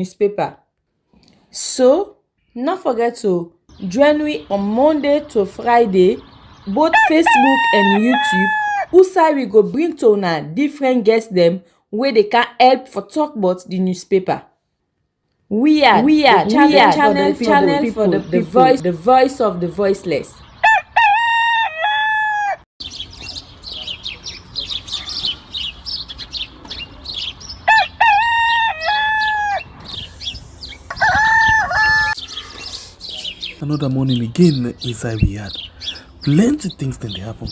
newspaper. So, not forget to join me on Monday to Friday, both Facebook and YouTube, who we go bring to una different guests them where they can help for talk about the newspaper. We are channel for the voice of the voiceless. Another morning again inside we had plenty things then they happen.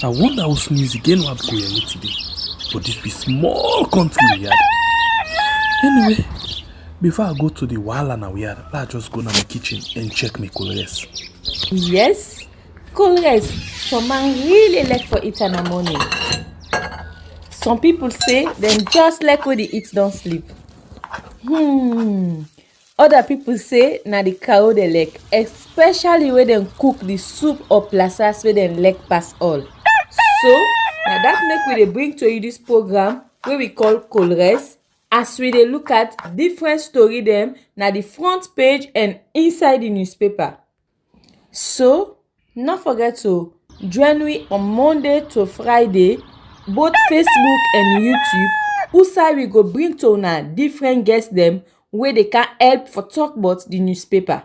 I wonder how news again what go here today. But this be small country we had. Anyway, before I go to the wahala now we had, let's just go to my kitchen and check my colors. Yes, colors. Some man really like for eat in the morning. Some people say them just like when they eat don't sleep. Other people say na the cow they like, especially when they cook the soup or plasas where they like pass all. So now that make we dey bring to you this program where we call Colres, as we dey look at different story them na the front page and inside the newspaper. So not forget to join me on Monday to Friday, both Facebook and YouTube, who we go bring to una different guests them where they can help for talk about the newspaper.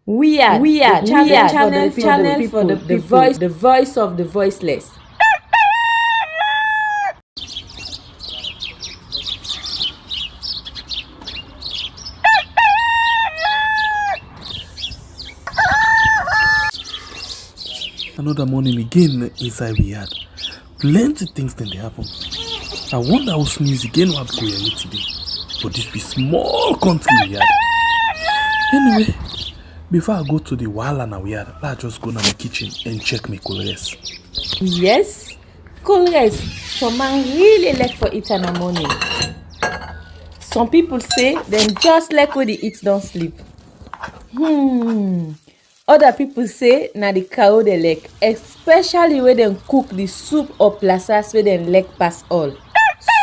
We are channel for the voice of the voiceless. Another morning again inside we had plenty things then they happen. I wonder how news again what go here today. But this be small country we had. Anyway, before I go to the wahala now we had, let's just go to my kitchen and check my colors. Yes, colors. Some man really like for eat in the morning. Some people say them just like when they eat don't sleep. Other people say na the cow they like, especially when they cook the soup or plasas where they like pass all.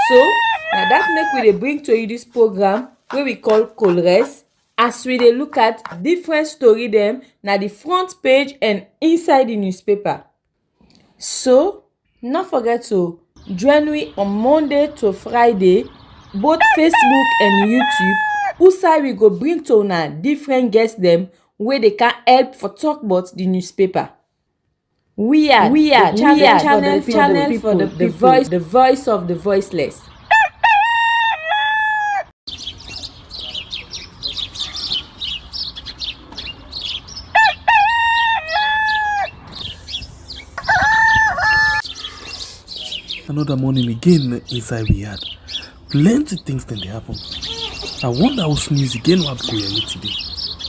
So now that make we dey bring to you this program where we call Colres, as we dey look at different story them na the front page and inside the newspaper. So not forget to join me on Monday to Friday, both Facebook and YouTube, who we go bring to una different guests them where they can help for talk about the newspaper. We are channel for the voice of the voiceless. Another morning again inside we had plenty things then they happen. I wonder how news again what go here today.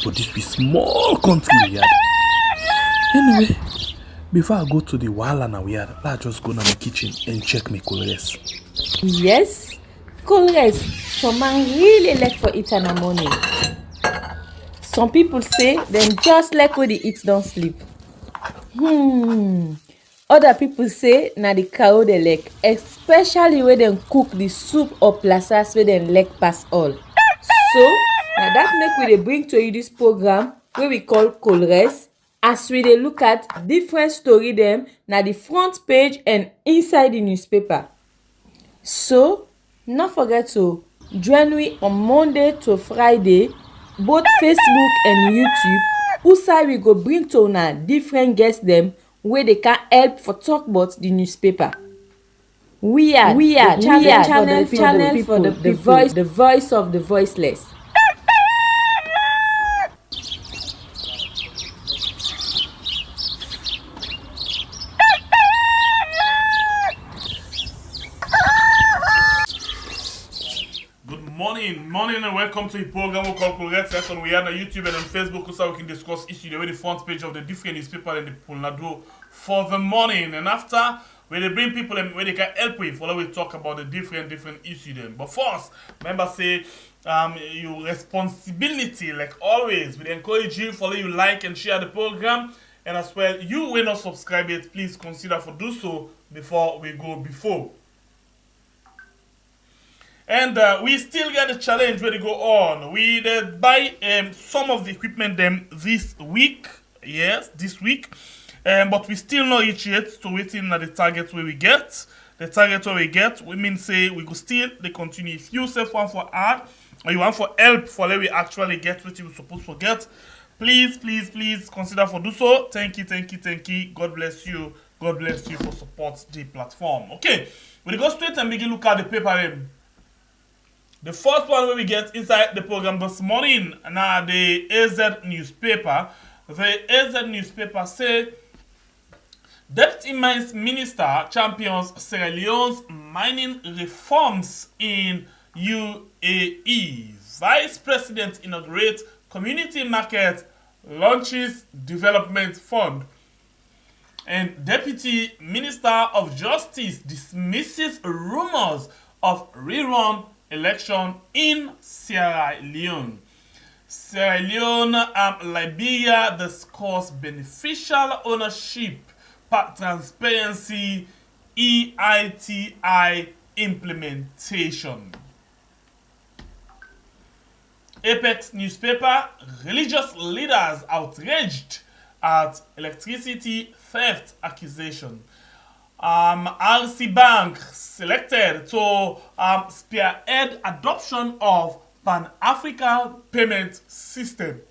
But this be small country we had. Anyway, before I go to the wahala now we had, let's just go to my kitchen and check my colors. Yes, colors. Some man really like for eat in the morning. Some people say them just like when they eat don't sleep. Other people say na the cow they like, especially when they cook the soup or plasas where they like pass all. So now that make we dey bring to you this program where we call Colres, as we dey look at different story them na the front page and inside the newspaper. So not forget to join me on Monday to Friday, both Facebook and YouTube, who we go bring to una different guests them where they can help for talk about the newspaper. We are channel for the voice of the voiceless. Morning and welcome to the program we call Colres. We are on YouTube and on Facebook so we can discuss issues the front page of the different newspaper and the Polnado for the morning. And after we bring people where they can help with while we talk about the different issues then. But first, remember say your responsibility, like always, we encourage you follow you like and share the program, and as well you will not subscribe yet, please consider for do so before we go before. And we still got a challenge where to go on. We buy some of the equipment them this week. Yes, this week. But we still not reach yet. So waiting at the target where we get. The target where we get, we mean say we go still they continue. If you self want for art or you want for help for let we actually get what you supposed to get, please consider for do so. Thank you. God bless you. God bless you for support the platform. Okay, we go straight and begin look at the paper. The first one where we get inside the program this morning, now the AZ newspaper. The AZ newspaper say Deputy Mines Minister champions Sierra Leone's mining reforms in UAE. Vice President inaugurates community market, launches development fund. And Deputy Minister of Justice dismisses rumors of rerun election in Sierra Leone. Sierra Leone and Liberia discuss beneficial ownership, transparency, EITI implementation. Apex newspaper, religious leaders outraged at electricity theft accusation. RC Bank selected to spearhead adoption of Pan-African payment system.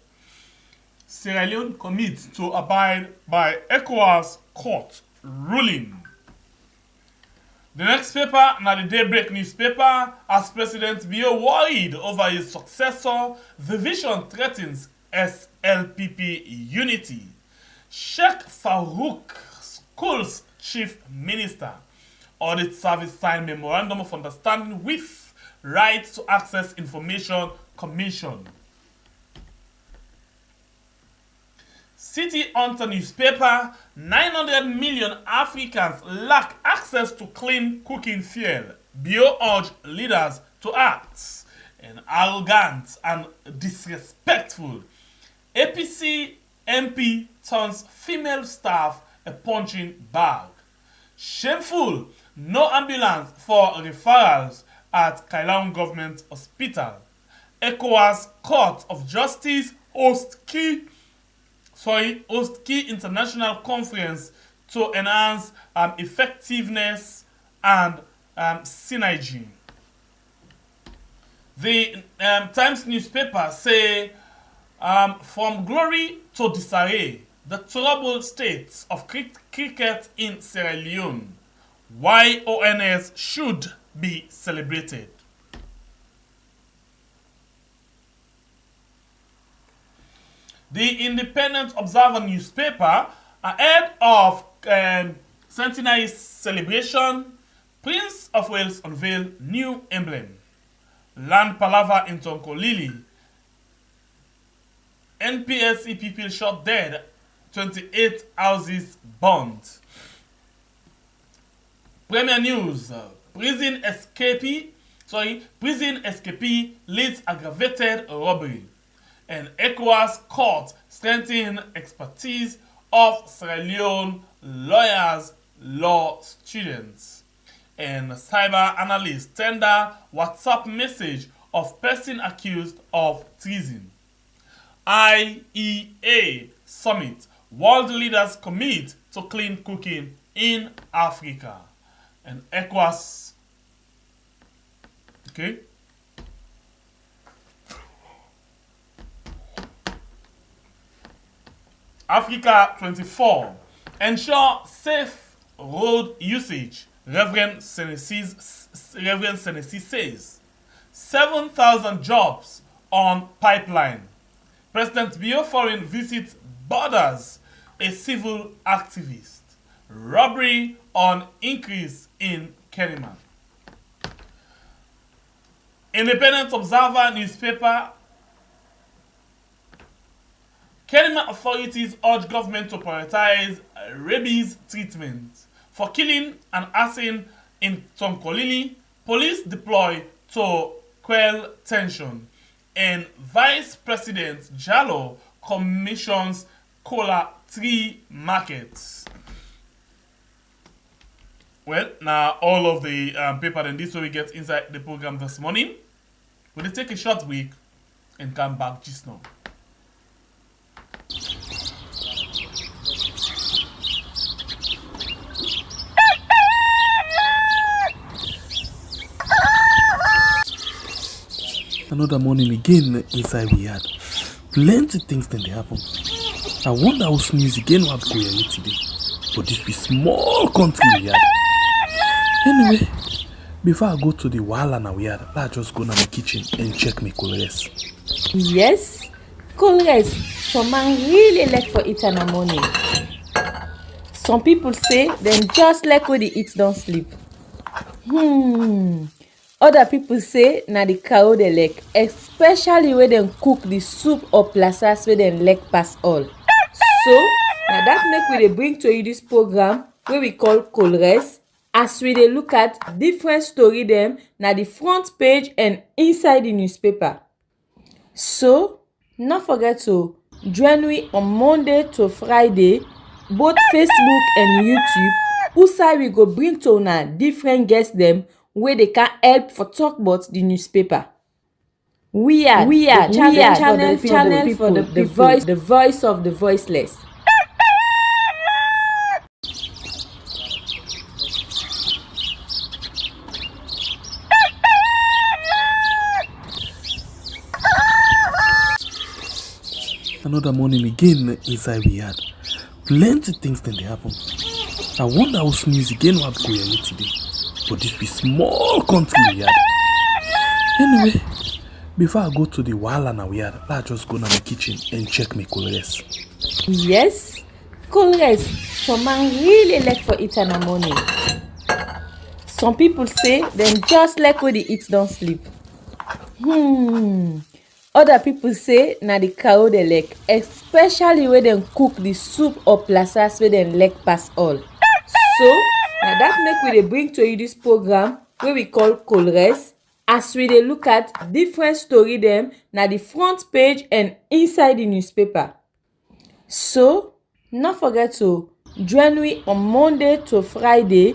Sierra Leone commits to abide by ECOWAS court ruling. The next paper, now the Daybreak newspaper, as President Bio worried over his successor, the vision threatens SLPP unity. Sheikh Farouk, school's chief minister, audit service signed memorandum of understanding with right to access information commission. City Hunter newspaper, 900 million Africans lack access to clean cooking fuel. Bio urged leaders to act. And arrogant and disrespectful. APC MP turns female staff a punching bag. Shameful, no ambulance for referrals at Kailaun Government Hospital. ECOWAS Court of Justice hosts key international conference to enhance effectiveness and synergy. The Times newspaper say, from glory to disarray, the troubled state of cricket in Sierra Leone. Why ONS should be celebrated. The Independent Observer newspaper, ahead of centenary celebration, Prince of Wales unveiled new emblem. Land palaver in Tonkolili. NPSC people shot dead, 28 houses burned. Premier News, prison escapee leads aggravated robbery. And ECOWAS court strengthening expertise of Sierra Leone lawyers, law students. And cyber analysts tender WhatsApp message of person accused of treason. IEA summit, world leaders commit to clean cooking in Africa. And ECOWAS, okay? Africa 24. Ensure safe road usage. Reverend Senesi says 7,000 jobs on pipeline. President Bioforin visits borders. A civil activist. Robbery on increase in Kenema. Independent Observer newspaper. Kenema authorities urge government to prioritize rabies treatment. For killing and arson in Tonkolili, police deploy to quell tension. And Vice President Jallo commissions Cola 3 markets. Well, now all of the paper and this way we get inside the program this morning. We'll take a short break and come back just now. Another morning again inside we had plenty things then they happen. I wonder how sneeze again what go here today. But this be small country we had. Anyway, before I go to the wahala now we had, let's just go to my kitchen and check my colors. Yes, colors. Some man really like for eat in the morning. Some people say them just like when they eat don't sleep. Other people say na the cow they like, especially when they cook the soup or plasas where they like pass all. So now that make we dey bring to you this program where we call colors, as we dey look at different story them na the front page and inside the newspaper. So not forget to join me on Monday to Friday, both Facebook and YouTube. Usai we go bring to una different guests them where they can help for talk about the newspaper. We are channel for the voice of the voiceless. Another morning again inside we had plenty things then they happen. I wonder how sneeze again what go here today. But this be small country we had. Anyway, before I go to the wahala now we had, let's just go to my kitchen and check my colors. Yes, colors. Some man really like for eat in the morning. Some people say them just like when they eat don't sleep. Other people say na the cow they like, especially when they cook the soup or plasas where they like pass all. So now that make we dey bring to you this program where we call colors, as we dey look at different story them na the front page and inside the newspaper. So not forget to join me on Monday to Friday,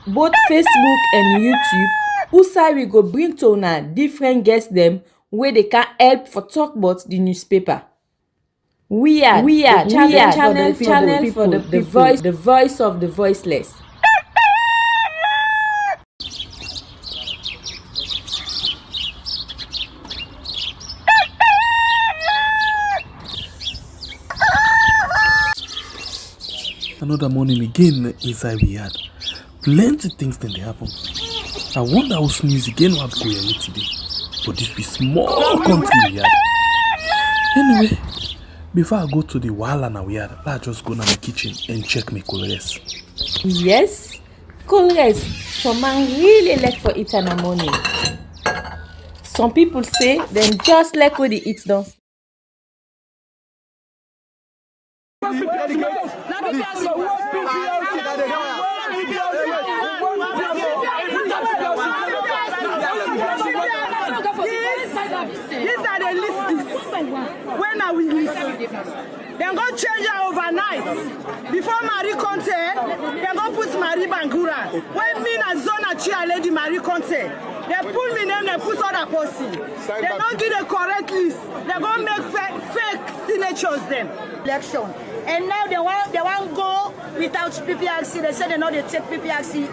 both Facebook and YouTube. Usai we go bring to una different guests them where they can help for talk about the newspaper. We are channel for the voice of the voiceless. Another morning again inside we had plenty things then they happen. I wonder how sneeze again what go here today. But this be small country we had. Anyway, before I go to the wahala now we had, let's just go to my kitchen and check my colors. Yes, colors. Some man really like for eat in the morning. Some people say them just like when they eat don't sleep. These are the lists. When are we listening? Then go change it overnight. Before Marie Conte, then go put Marie Bangura. When me and Zona Chia lady Marie Conte, they put me name, they put other person. They don't give the correct list. They go make fake signatures them. Election. And now they want go without PPRC. They say they know they take PPRC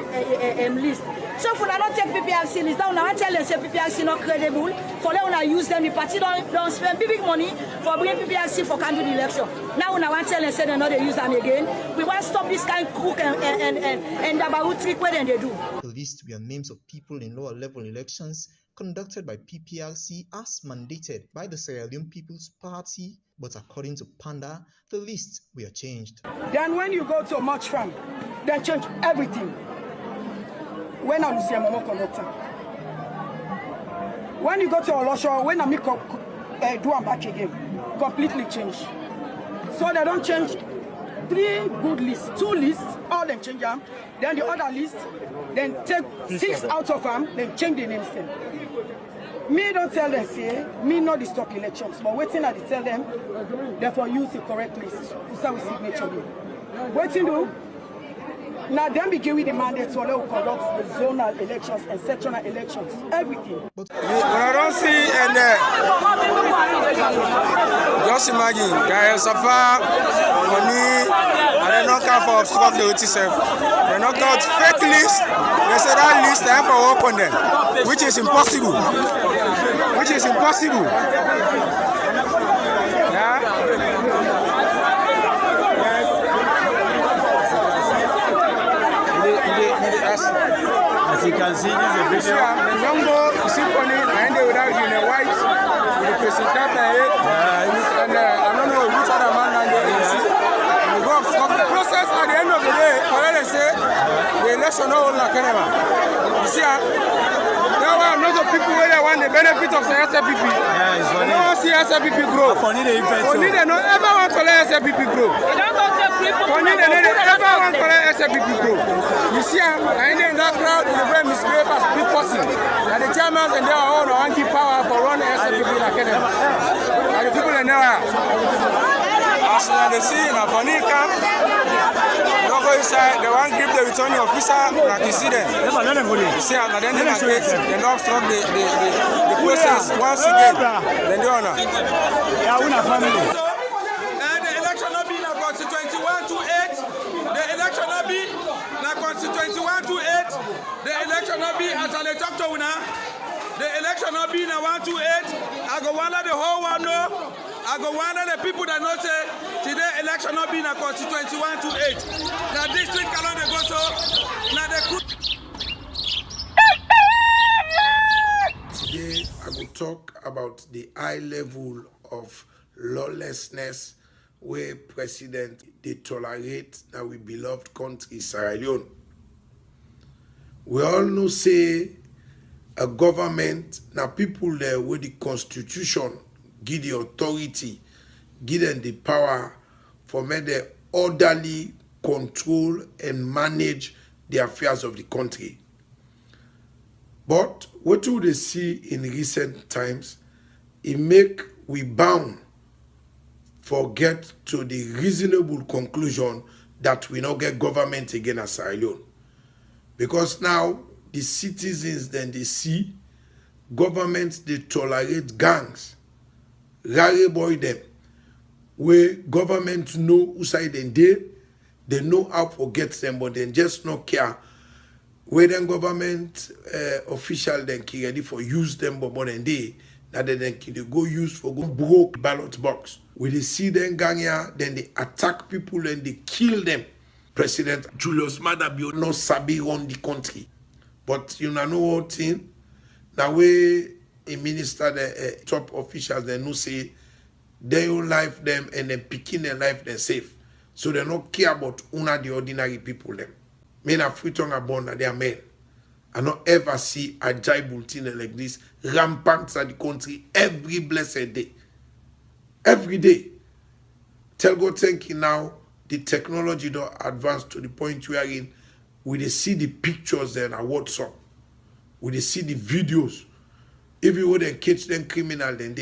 list. So for not take PPRC list, now I tell them say PPRC not credible. For them when use them, the party don't spend big money for bringing PPRC for candidate election. Now when I want tell them say they know they use them again. We want to stop this kind of crook and about trick where they do. The list were names of people in lower level elections conducted by PPRC as mandated by the Sierra Leone People's Party, but according to Panda, the lists were changed. Then when you go to March Farm, they change everything. When I see a Momo conductor. When you go to Olosho, when I make do them back again, completely change. So they don't change 3 good lists, 2 lists, all them change them. Then the other list, then take 6 out of them, then change the names then. Me don't tell them, say, me not the stop elections, but waiting at the tell them, therefore use the correct list. Who's our signature? Waiting do, Now then begin with the mandate so let conduct the zonal elections and sectional elections, everything. But I don't see and just imagine there is a far money and they not come for obstruct the self. They not got fake list. They say that list they have to work on them, which is impossible. Which is impossible. Yeah. As you can see, this is a video. The young boy, you see funny, and they without you in a white, with the facing cap and I don't know which other man and they see. And we go obstruct the process at the end of the day, for they say, the election no hold like anymore. You see, there are lots of people where they want the benefit of the SLPP. Yeah, it's funny. They don't see SLPP grow. Funny they don't ever want to let SLPP grow. Funny they don't ever want to let SLPP grow. You see, I in that crowd, the way misbehave as big person. And the chairman and they are all on keep power for running SLPP like anymore. And the people in there. As they see in a funny camp, don't go inside, they want to grip the returning officer, like you see them. You see, and then they don't obstruct the process once again. Then they honor. So, the election will be in a constituency 1 to 8. The election will be in a constituency 1 to 8. The election will be as I talk to you now. The election will be in a 1 to 8. I go one of the whole one know. I go one of the people that know say today election will be in a constituency 1 to 8. Now district cannot go so. Now the Today I will talk about the high level of lawlessness where president they tolerate now we beloved country Sierra Leone. We all know say a government now people there with the constitution give the authority, give them the power for make them orderly control and manage the affairs of the country. But what do they see in recent times? It make we bound forget to the reasonable conclusion that we not get government again as Sierra Leone. Because now the citizens then they see government they tolerate gangs, rare boy them, where government know who side they know how to get them, but they just not care. Where then government official then can ready for use them, but more than they go use for go broke ballot box. When they see them gang here, then they attack people and they kill them. President Julius Madabio no sabi run the country. But you know what thing? Now way a minister, the top officials, they know say they own life them and then picking their life them safe. So they don't care about una the ordinary people them. Men are free tongue about that they are men. I don't ever see a giant thing like this rampant at the country every blessed day. Every day. Tell God thank you now. The technology don't advance to the point wherein we see the pictures then on WhatsApp. We see the videos. If you would catch them criminal then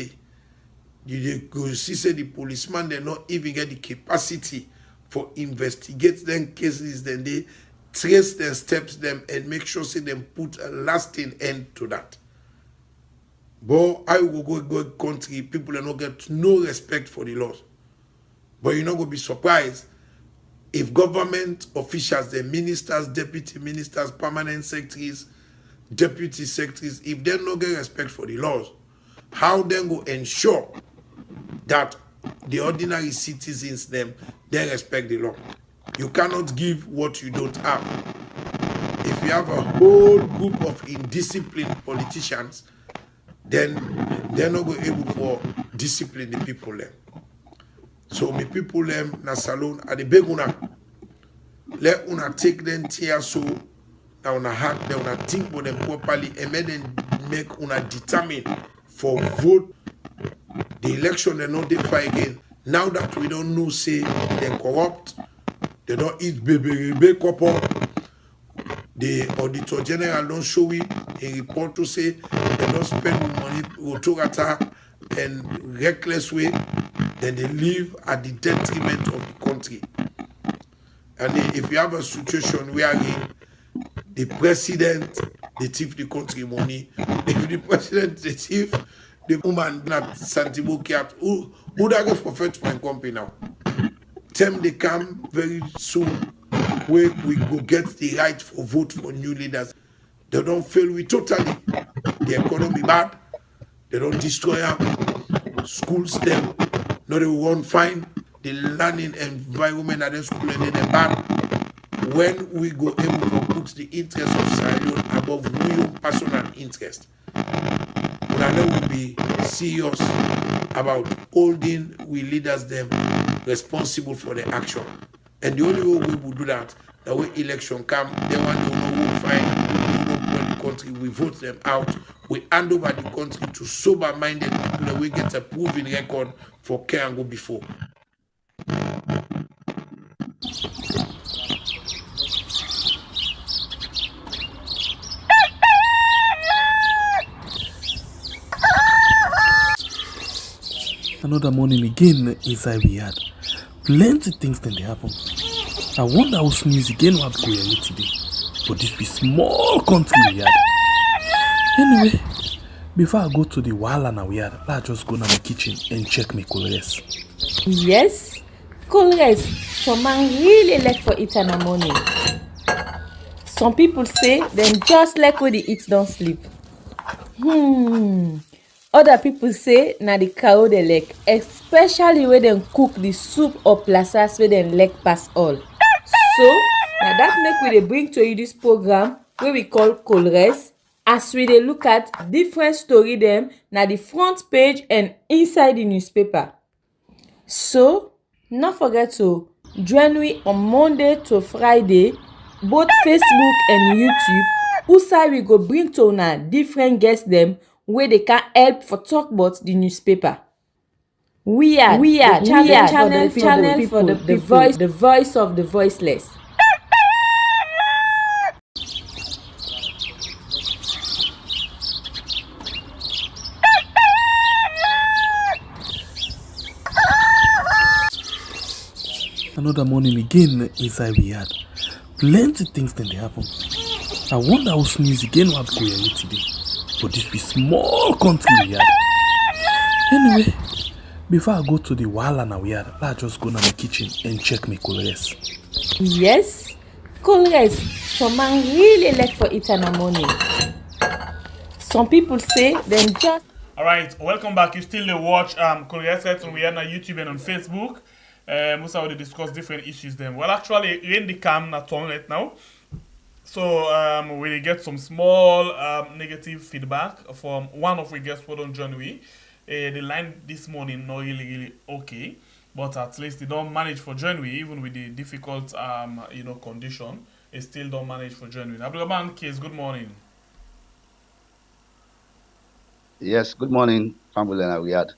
you go see say the policeman they not even get the capacity for investigate them cases then they trace their steps them and make sure say them put a lasting end to that. But I will go country, people are not get no respect for the laws. But you're not going to be surprised if government officials, the ministers, deputy ministers, permanent secretaries, deputy secretaries, if they don't get respect for the laws, how then go ensure that the ordinary citizens them they respect the law? You cannot give what you don't have. If you have a whole group of indisciplined politicians, then they're not going to be able to discipline the people them. So my people them na salon at the beg una. Let una take them tear so that una hack them, una think about them properly and make una determine for vote the election they not defy again. Now that we don't know say they corrupt, they don't eat baby couple. The Auditor General don't show we a report to say they don't spend money rotogata and reckless way, then they live at the detriment of the country. And if you have a situation wherein the president, they thief the country money, if the president, they thief the woman at Santiago Kiat, who that go for first point company now? Time they come very soon where we go get the right for vote for new leaders. They don't fail we totally. The economy bad. They don't destroy them. Schools them. No, they won't find the learning environment at the school and then they bad. When we go able to put the interest of Sierra Leone above real personal interest, but I know we'll be serious about holding we leaders them responsible for the action. And the only way we will do that, the way election come, they want to know who find the country, we vote them out, we hand over the country to sober-minded people that we get a proven record for care and go before. Another morning again inside we had plenty things then they happen. I wonder how sneeze again what go here today. But this be small country we had. Anyway, before I go to the wahala now we had, let's just go to my kitchen and check my colors. Yes, colors. Some man really like for eat in the morning. Some people say them just like when they eat don't sleep. Other people say na the cow they like, especially when they cook the soup or plasas where they like pass all. So now that make we dey bring to you this program where we call Colres, as we dey look at different story them na the front page and inside the newspaper. So not forget to join me on Monday to Friday, both Facebook and YouTube. Usai we go bring to una different guests them where they can help for talk about the newspaper. We are channel for the people, the voice of the voiceless. Another morning again inside we had plenty things then they happen. I wonder how sneeze again what go here today. But this be small country we had. Anyway, before I go to the wahala now we had, let's just go to my kitchen and check my colors. Yes, colors. Some man really like for eat in the morning. Some people say them just. Alright, welcome back. You still watch Korea Sets on Rihanna YouTube and on Facebook. Most of we discuss different issues then. Well, actually, in the cam not on right now. So we get some small negative feedback from one of our guests who don't join we. The line this morning not really okay, but at least they don't manage for join we even with the difficult condition. They still don't manage for join we. Abdulrahman Case, good morning. Yes, good morning, family and Riyadh.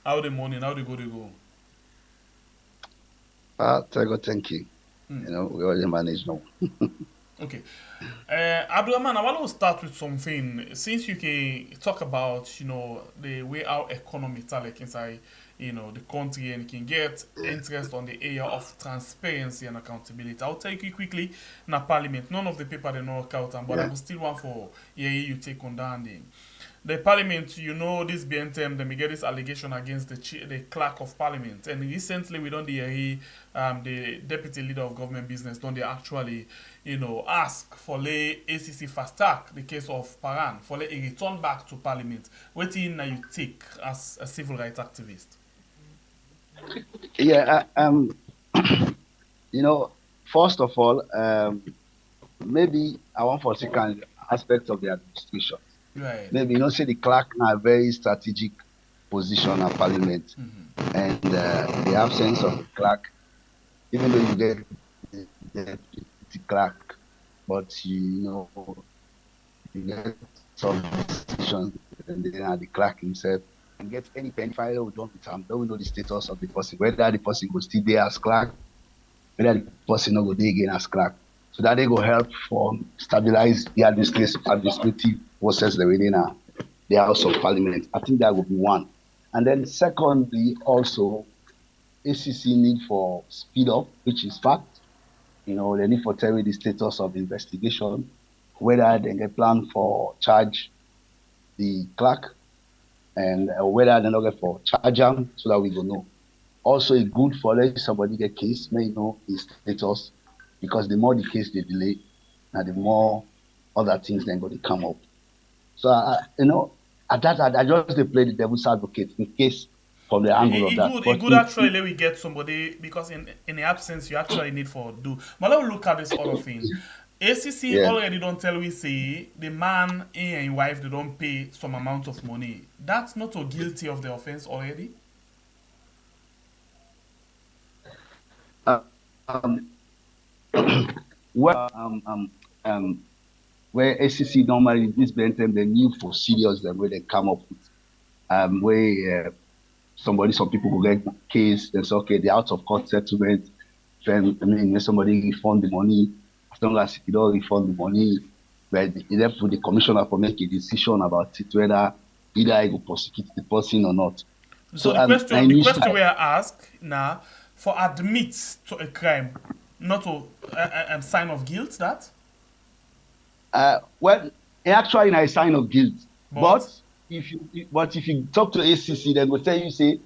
How the morning? How the go? Thank you. You know, we already manage now. Okay. Abdulrahman, I want to start with something. Since you can talk about, the way our economy is like inside, the country and you can get interest on the area of transparency and accountability. I'll take you quickly in parliament. None of the people they know account, but I will still want for you take on down the parliament, this BNTM, they get this allegation against the clerk of parliament. And recently, we don't hear the deputy leader of government business, don't they actually, ask for the ACC fast track, the case of Paran, for a return back to parliament. What in you take as a civil rights activist? Yeah, first of all, maybe I want for second aspect of the administration. Right. Maybe say the clerk in a very strategic position at parliament, and the absence of the clerk, even though you get the clerk, but you get some decisions, and then the clerk himself can get any penny file we don't with him. Don't know the status of the person, whether the person will still there as clerk, whether the person not go there again as clerk. So that they go help for stabilize the administrative process within the House of Parliament. I think that would be one. And then secondly, also, ACC need for speed up, which is fact. they need for tell you the status of the investigation, whether they get plan for charge the clerk, and whether they not get for charge them, so that we go know. Also, it's good for let somebody get case, may know his status, because the more the case they delay, and the more other things then go to come up. So at that I just they play the devil's advocate in case from the angle of that. It good actually let we get somebody, because in the absence you actually need for do. But let me look at this other thing. ACC already don't tell we say the man and his wife they don't pay some amount of money. That's not so guilty of the offense already. Um, well, where ACC normally this Bentham they new for serious the way they come up with where some people will get case and say okay the out of court settlement, then somebody refund the money, as long as you don't refund the money, but left with the commissioner for make a decision about it whether either I will prosecute the person or not. So the question we are asked now for admit to a crime, not to sign of guilt that. Well, actually, a sign of guilt. But if you talk to ACC, they will tell you say,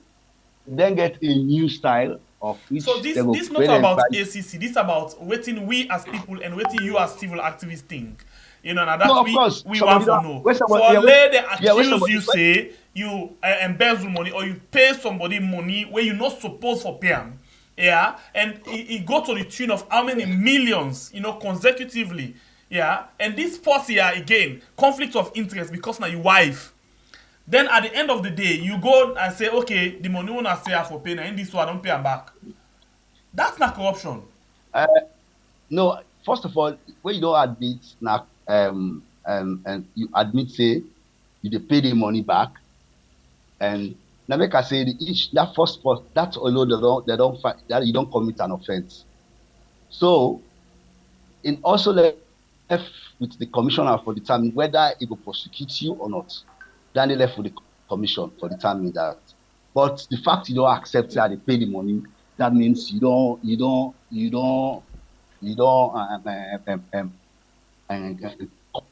then get a new style of which. So this not about ACC. This about waiting we as people and waiting you as civil activists think. Now that we want to know. For lady accuse you say you embezzle money or you pay somebody money where you not supposed for pay them. Yeah, and it go to the tune of how many millions, consecutively. Yeah, and this force here again, conflict of interest because now your wife. Then at the end of the day, you go and say, okay, the money won't say for paying, and this one I don't pay them back. That's not corruption. No, first of all, when you don't admit now, and you admit say you pay the money back, and now make I say that first part that's although they don't find that you don't commit an offense. So, in also left with the commissioner for determining whether it will prosecute you or not. Then they left with the commission for determining that. But the fact you don't accept that they pay the money, that means you don't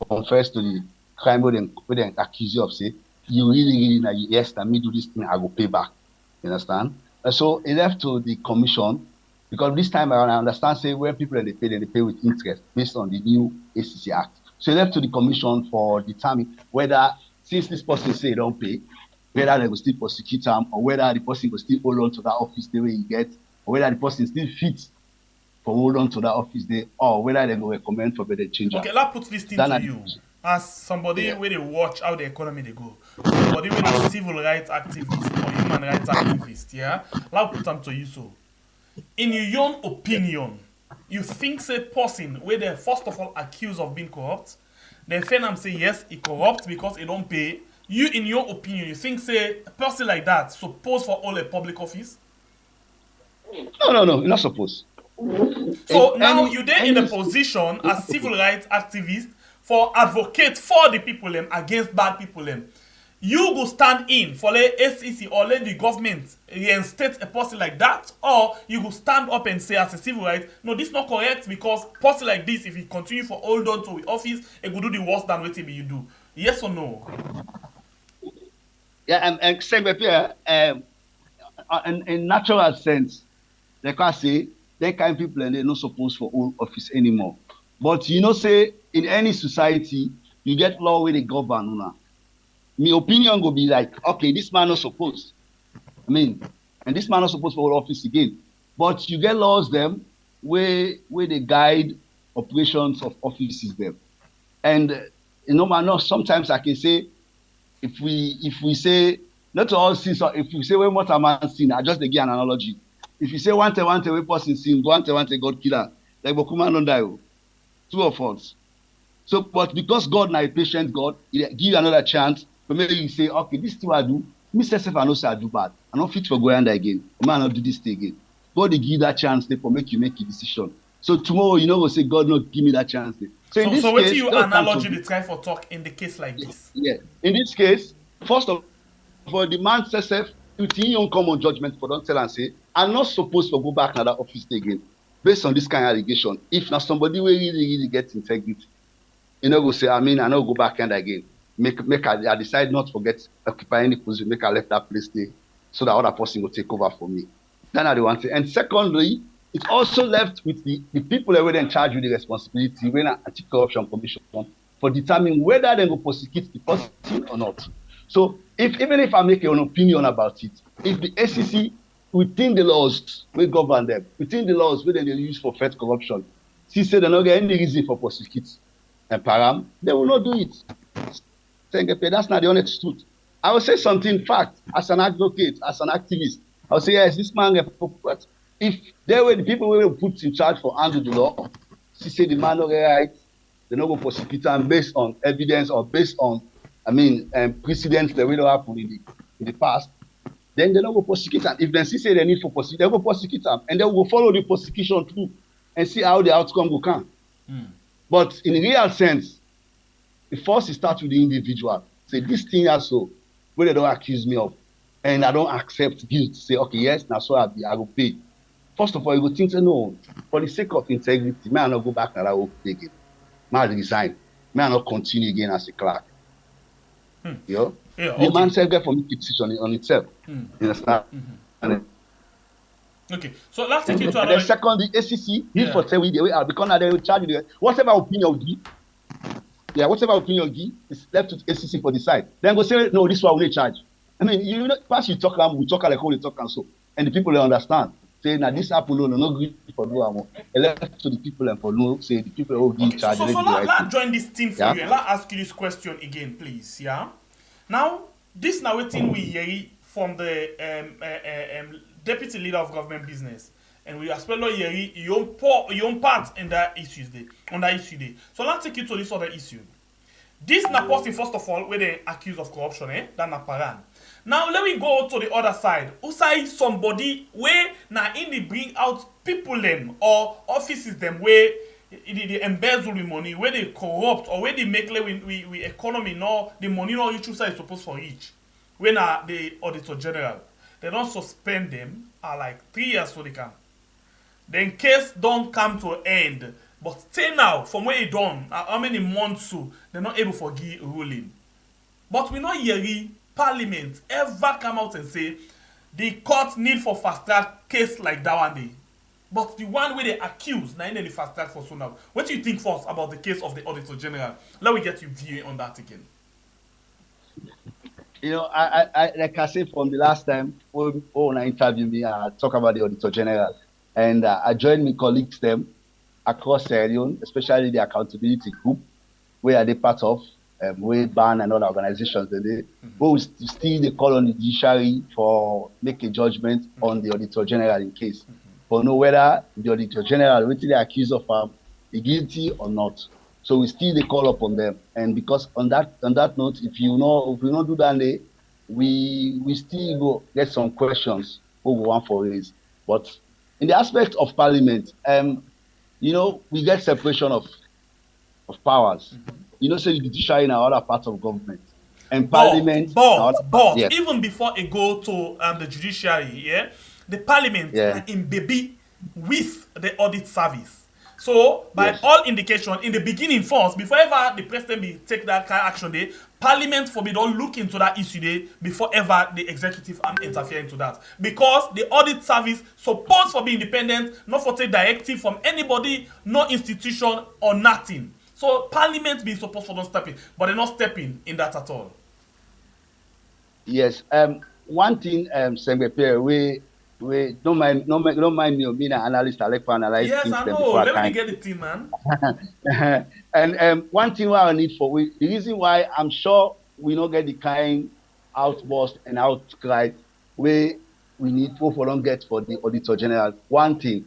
confess to the crime where they accuse you of say you really yes, let me do this thing, I will pay back. You understand? And so it left to the commission, because this time around I understand say when people they pay with interest based on the new ACC Act. So it left to the commission for determining whether since this person say don't pay, whether they will still prosecute them or whether the person will still hold on to that office the way he get, or whether the person still fits for hold on to that office there, or whether they will recommend for better change. Okay, let's put this thing to you. As somebody where they watch how the economy they go, somebody with a civil rights activist or human rights activist, yeah? Let's put them to you so. In your own opinion, you think say person where they first of all accused of being corrupt, then Fenam say yes, he corrupt because he don't pay. You, in your opinion, you think say a person like that supposed for all a public office? No, you're not supposed. So now you're there in a position as civil rights activist for advocate for the people against bad people. You go stand in for the SEC or let the government reinstate a person like that, or you go stand up and say as a civil right, no, this is not correct because person like this, if he continue for hold on to the office, it will do the worse than what you do. Yes or no? Yeah, and same here. In natural sense, they can say they kind people and they're not supposed for old office anymore. But say in any society, you get law where they govern. My opinion will be like, okay, this man not supposed. And this man not supposed for all office again. But you get laws them where they guide operations of offices them. And man, sometimes I can say if we say not all sins, if we say when what a man sin, I just give an analogy. If you say one way person sin, one God killer, like Bokuma don't die. Two of us. So, but because God now a patient God, he give you another chance. But maybe you say, okay, this thing I do, me say I know say I do bad. I'm not fit for going under again. I might not do this thing again. God they give that chance they for make you make a decision. So tomorrow go say God not give me that chance. So what do you analogy the try for talk in the case like this? Yeah. In this case, first of all, the man says with your own common judgment for don't tell and say, I'm not supposed to go back to that office again. based on this kind of allegation, if now somebody will really get integrity, you know, go say, I mean, I know go back and again. I decide not to forget occupy any position, make I left that place there so that other person will take over for me. Then I the one thing. And secondly, it's also left with the people that were in charge with the responsibility when an anti-corruption commission for determining whether they will prosecute the person or not. So even if I make an opinion about it, if the SEC within the laws we govern them, within the laws where they use for fight corruption, see say they don't get any reason for prosecute and param, they will not do it. That's not the honest truth. I will say something fact as an advocate, as an activist. I will say, yes, this man, but if they were the people who were put in charge for under the law, she say the man no get right, they no go prosecute him based on evidence or based on, precedents that will happen in the past, then they no go prosecute him. If they say they need for prosecute, they go prosecute him, and they will follow the prosecution through and see how the outcome will come. But in real sense, first, it starts with the individual. Say, this thing also, where they don't accuse me of, and I don't accept guilt. Say, okay, yes, now so I will pay. First of all, you go think, no, for the sake of integrity, may I not go back and I will pay again. May I resign. May I not continue again as a clerk. You know? Yeah, okay. The man self get for me keep decision on itself. You understand? Okay, so let's take you to another. And then second, the ACC, for 10 weeks, because now they will charge you whatever opinion you give. Yeah, whatever opinion you give is left to ACC for decide. Then go say, no, this one will charge. I mean, you know, once you talk, we talk like how they talk and so, and the people will understand. Say, now this apple no good for no left to the people and for no say the people who give charge. So let's join this team for you and let's ask you this question again, please. Yeah. Now, this now waiting we hear from the deputy leader of government business. And we as well your part in that issues day, on that issue day. So let's take you to this other issue. This na person first of all where they accused of corruption, that na paran. Now let me go to the other side. Who say somebody where na in the bring out people them or offices them where they embezzle the money, where they corrupt or where they make we economy no the money no you choose is supposed for each. When the auditor general, they don't suspend them like 3 years so they can. Then case don't come to an end. But stay now, from where it done, how many months so, they're not able to give ruling. But we not hear Parliament ever come out and say the court need for fast track case like that one day. But the one where they accuse, now in the fast track for so now. What do you think first about the case of the Auditor General? Let me get you view on that again. You know, I like I said from the last time when I interviewed me, I talk about the Auditor General. And I joined my colleagues them across Sierra Leone, especially the accountability group, where they part of, ban and other organizations. But still they call on the judiciary for make a judgment on the Auditor General in case. For know whether the Auditor General, what they accuse of is guilty or not. So we still they call upon them. And because on that note, if we not do that, we still go get some questions who we want for raise. But in the aspect of Parliament, you know, we get separation of powers. You know, say the judiciary in other parts of government. And Parliament... But even before it go to the judiciary, the Parliament in baby with the audit service. So, by all indication, in the beginning first, before ever the president be take that kind of action day, Parliament for me don't look into that issue day before ever the executive interfere into that. Because the audit service supposed for be independent, not for take directive from anybody, no institution or nothing. So Parliament be supposed for not stepping, but they're not stepping in that at all. Yes. One thing, Sengbepe, we don't mind me or being an analyst. I like to analyze things. Yes, I know. Let me get the team, man. And one thing I need the reason why I'm sure we don't get the kind outburst and outcry we need for don't get for the Auditor General. One thing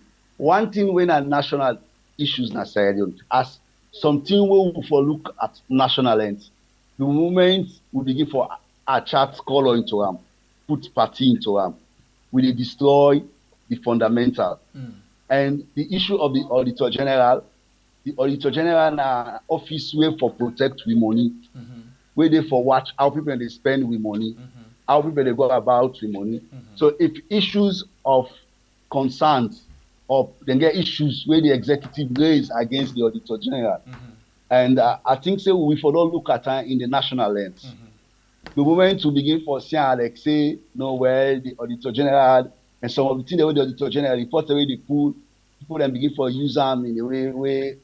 when a national issues na Sierra Leone as something we for look at national ends. The moment we begin for a chat color into them, put party into them. Will destroy the fundamental. And the issue of the Auditor General na office way for protect with money, where they for watch how people they spend with money, how people they go about with money. So if issues of concerns or then get issues where the executive raise against the Auditor General. And I think so we for don't look at in the national lens. The moment to begin for seeing like say, no, well, the Auditor General and some of the things that the Auditor General report the way they pull, people then begin for use them in a way where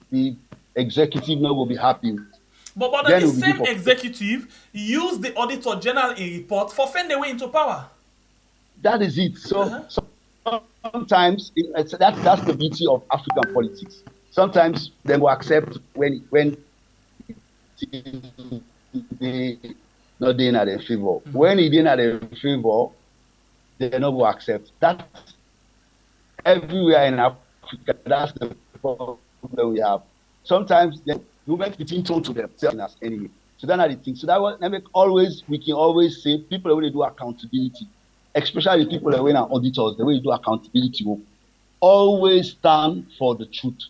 the executive now will be happy with. But then the same executive use the Auditor General in report for find their way into power. That is it. So sometimes that's the beauty of African politics. Sometimes they will accept when they not doing at their favor. When it didn't at their favor, they not will accept. That's everywhere in Africa. That's the problem we have. Sometimes the movement between tone to themselves as enemy. So that's the thing. So that was we can always say people when they do accountability, especially people that when are auditors, the way you do accountability work, always stand for the truth.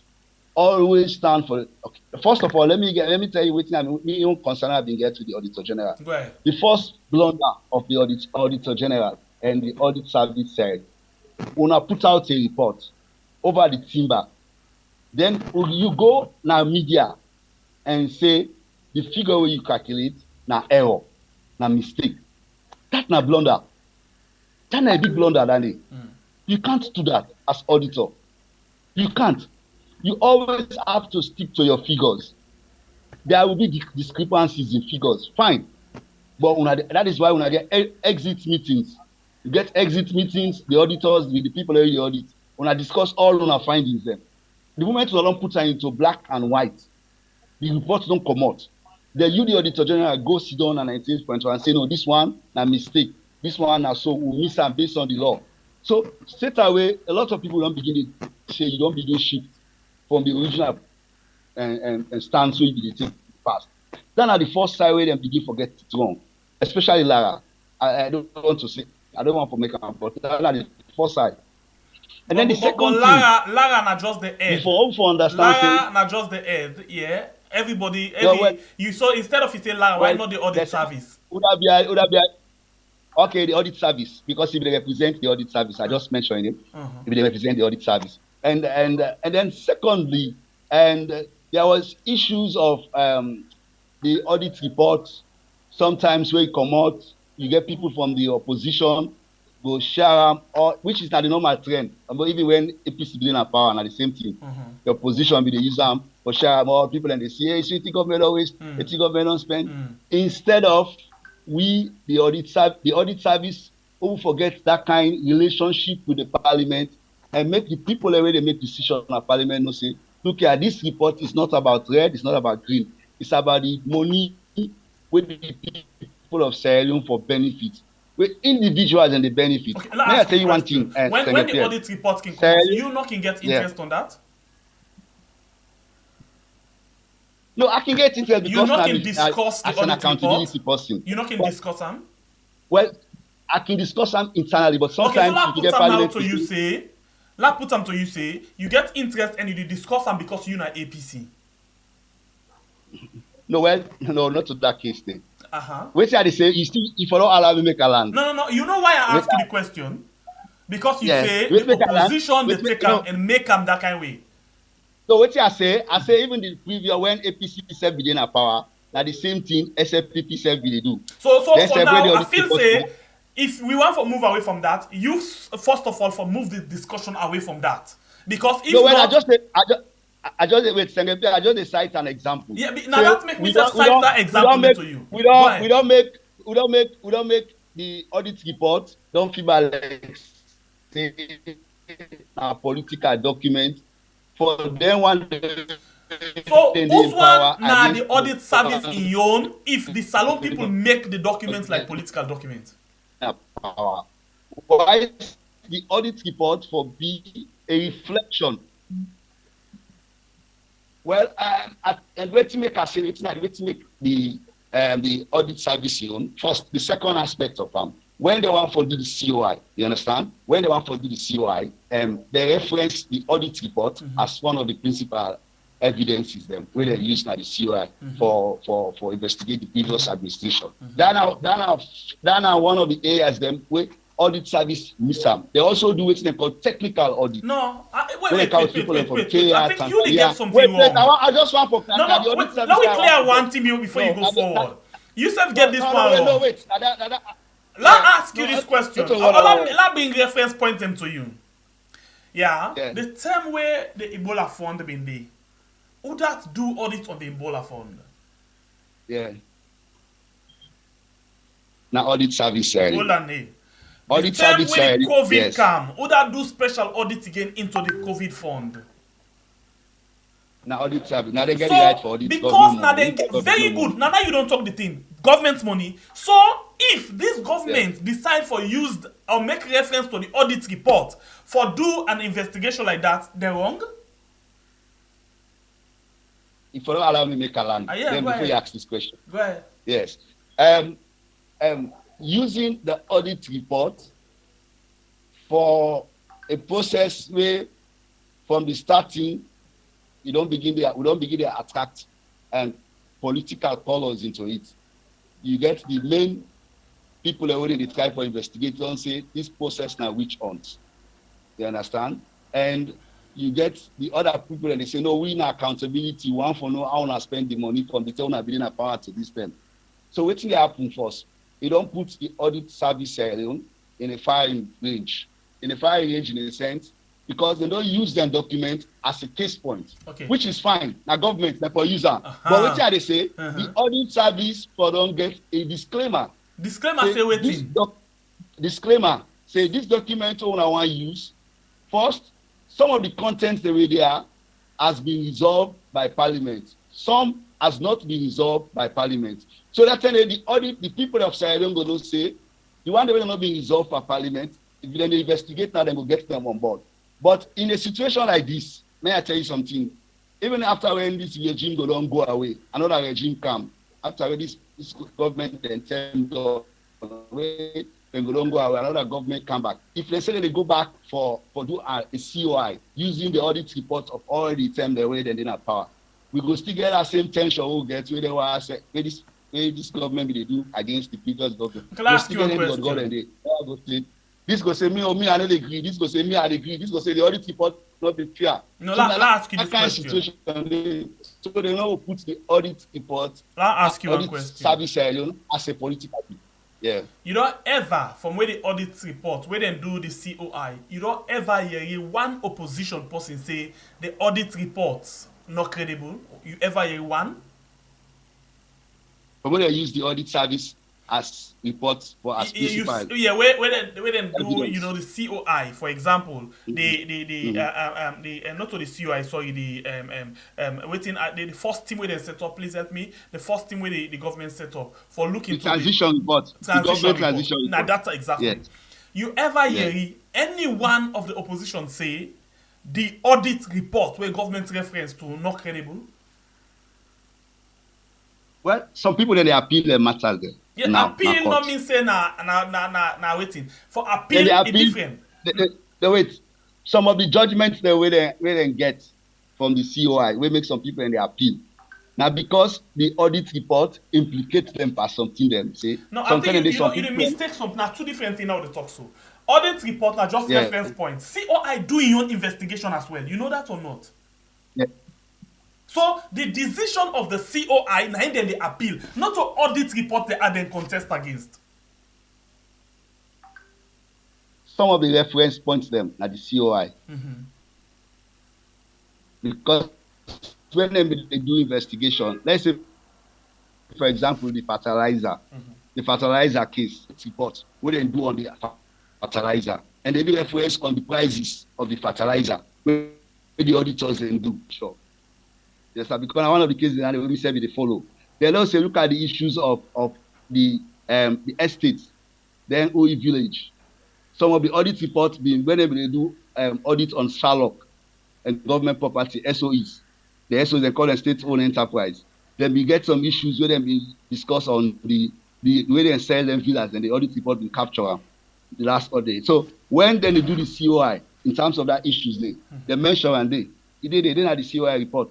Always stand for. Okay. First of all, let me tell you what I'm concerned I've been get to the Auditor General. Right. The first blunder of the Auditor General and the Audit Service said, "Una put out a report over the timber. Then you go now media and say the figure where you calculate na error, na mistake. That na blunder. That na a big blunder, Danny. You can't do that as auditor. You can't. You always have to stick to your figures. There will be discrepancies in figures, fine. But that is why when I get exit meetings, you get exit meetings, the auditors, with the people that you audit, when I discuss all on our findings them. The moment you don't put them into black and white, the reports don't come out. Then you, the Auditor General, go sit down on 19.1 and say, no, this one, na mistake. This one, na so, we miss them based on the law. So, straight away, a lot of people don't begin to say, you don't begin shift from the original and stance where you take past. Then at the first side where they begin forget it wrong, especially Lara. I don't want to say, I don't want to make a but that at the first side. And then the second thing, Lara not just the head. For understand, Lara not just the head. Yeah, everybody. You saw instead of you say Lara, why not the audit service? Would that be okay? The audit service, because if they represent the audit service, I just mentioned it. If they represent the audit service, and then secondly, there was issues of the audit reports. Sometimes when you come out, you get people from the opposition go share them, or which is not the normal trend. But even when APC be in power, and the same thing, the opposition be they use them for share them, or people and they say, hey, so you think government always, you think government don't spend. Instead of we, the audit service, who forget that kind of relationship with the parliament and make the people where they make decisions on parliament no say, look here, this report is not about red, it's not about green, it's about the money with the people of Sierra Leone for benefits. With individuals and the benefits. Okay, may I tell you one thing? When the audit report can come, you not can get interest on that? No, I can get interest because you not can discuss the as an accountability person. You not can discuss them? Well, I can discuss them internally, but sometimes okay, so you get parliament to you say, put them to you say, you get interest and you discuss them because you're not APC. No, well, no, not to that case then. Wait till they say you still if you don't allow me make a land. No. You know why I ask you the question? Because you say the opposition they take them and make them that kind of way. So what I say even the previous when APC self be in power, that the same thing SFPP self be they do. So for now, I feel say if we want to move away from that, you first of all for move the discussion away from that. Because if I just cite an example. Yeah, now that make me just cite that example to you. We don't make the audit report. Don't feel like say a political document for them one. So whose one now the audit service in your own if the salon people make the documents like political documents? Why the audit report for be a reflection? Well, and wait to make the audit service own. First, the second aspect of them, when they want to do the COI, you understand? When they want to do the COI, they reference the audit report as one of the principal evidences them where they use now the COI for investigate the previous administration. That now one of the areas them where audit service miss am. They also do wetin dem call technical audit. No, Wait. I think you dey get something wrong. I just want for No, let me clear one thing before you go forward. You self get this one wrong. No, wait. Let me ask you this question. Let me reference point them to you. Yeah. The term where the Ebola fund been there, who that do audit on the Ebola fund? Yeah. Now audit service. Hold on, audit the term service. When the COVID come, who that do special audit again into the COVID fund? Now audit service. Now they get it right for audit. Because now they get very good. Now you don't talk the thing. Government money. So if this government decide for used or make reference to the audit report for do an investigation like that, they're wrong. If you don't allow me make a land, then before you ask this question. Go ahead. Yes. Using the audit report for a process where from the starting we don't begin to attract political colors into it. You get the main people already they try for investigation say this process now which owns. You understand? And you get the other people and they say no, we in accountability, one for no how to spend the money from the town building a power to this spend. So what will happen first? You don't put the audit service in a firing range. In a firing range in a sense, because they don't use them document as a case point, which is fine. Now government, they for user. But what they say, the audit service for don't get a disclaimer. Disclaimer say waiting. Disclaimer say this document I want to use. First, some of the contents the way they are has been resolved by Parliament. Some has not been resolved by Parliament. So that's the audit, the people of Sierra Leone go say the one that will not be resolved by Parliament. If they investigate now, then we'll get them on board. But in a situation like this, may I tell you something? Even after when this regime don't go away, another regime come. After this government then go away, then don't go away, another government come back. If they say that they go back for do a COI using the audit report of all the time the way they didn't power, we go still get that same tension we'll get where they were say where this government they do against the previous government. Can I ask you a question? This go say me or me I don't agree. This go say me I agree. This go say the audit report not be fair. No, so let's ask you this question. So they know put the audit report. Let's ask you one question. Service as a political. Yeah. You don't ever, from where the audit report, where they do the COI, you don't ever hear one opposition person say the audit reports not credible. You ever hear one? But when they use the audit service as reports for as principal. Yeah, where they do you know the COI, for example, the not to the COI, sorry, the first team where they set up, please help me. The first team where the government set up for looking the transition report. The government transition report. Now that's exactly. Yes. You ever hear any one of the opposition say the audit report where government reference to not credible? Well, some people then they appeal the matters there. Yeah, appeal not mean say na waiting. For appeal it's different. They wait. Some of the judgments they way they get from the COI will make some people in the appeal. Now because the audit report implicates them for something them say. No, I think you mistake something. Now two different things now they talk so. Audit report are just reference points. COI do your own investigation as well. You know that or not? Yeah. So the decision of the COI, now then they appeal, not to audit report they are then contest against. Some of the reference points them at the COI. Because when they do investigation, let's say, for example, the fertilizer case report, what they do on the fertilizer, and they do reference on the prices of the fertilizer, where the auditors then do, sure. Yes, because one of the cases that we said they follow. They also look at the issues of the estates, then OE village. Some of the audit reports being whenever they do audit on Sherlock and government property, SOEs. The SOEs they call them state-owned enterprise. Then we get some issues where they be discussed on the way they sell them villas and the audit report will capture the last audit. So when then they do the COI in terms of that issues they mention and they didn't have the COI report.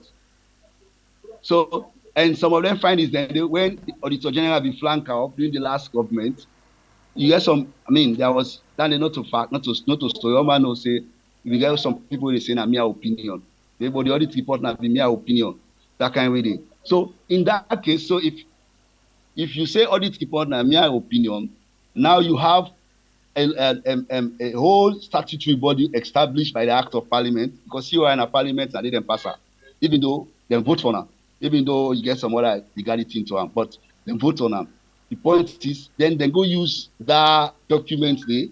So, and some of them find is that when the Auditor General be flanked out during the last government, you get some. I mean, there was that not to fact, not to story. All man know say you get some people they say na mere opinion. But the audit report na be mere opinion. That kind of way. So in that case, so if you say audit report na mere opinion, now you have a whole statutory body established by the Act of Parliament, because you are in a parliament and they didn't pass her, even though they vote for now, even though you get some other legality into them, but they vote on them. The point is, then they go use that document there.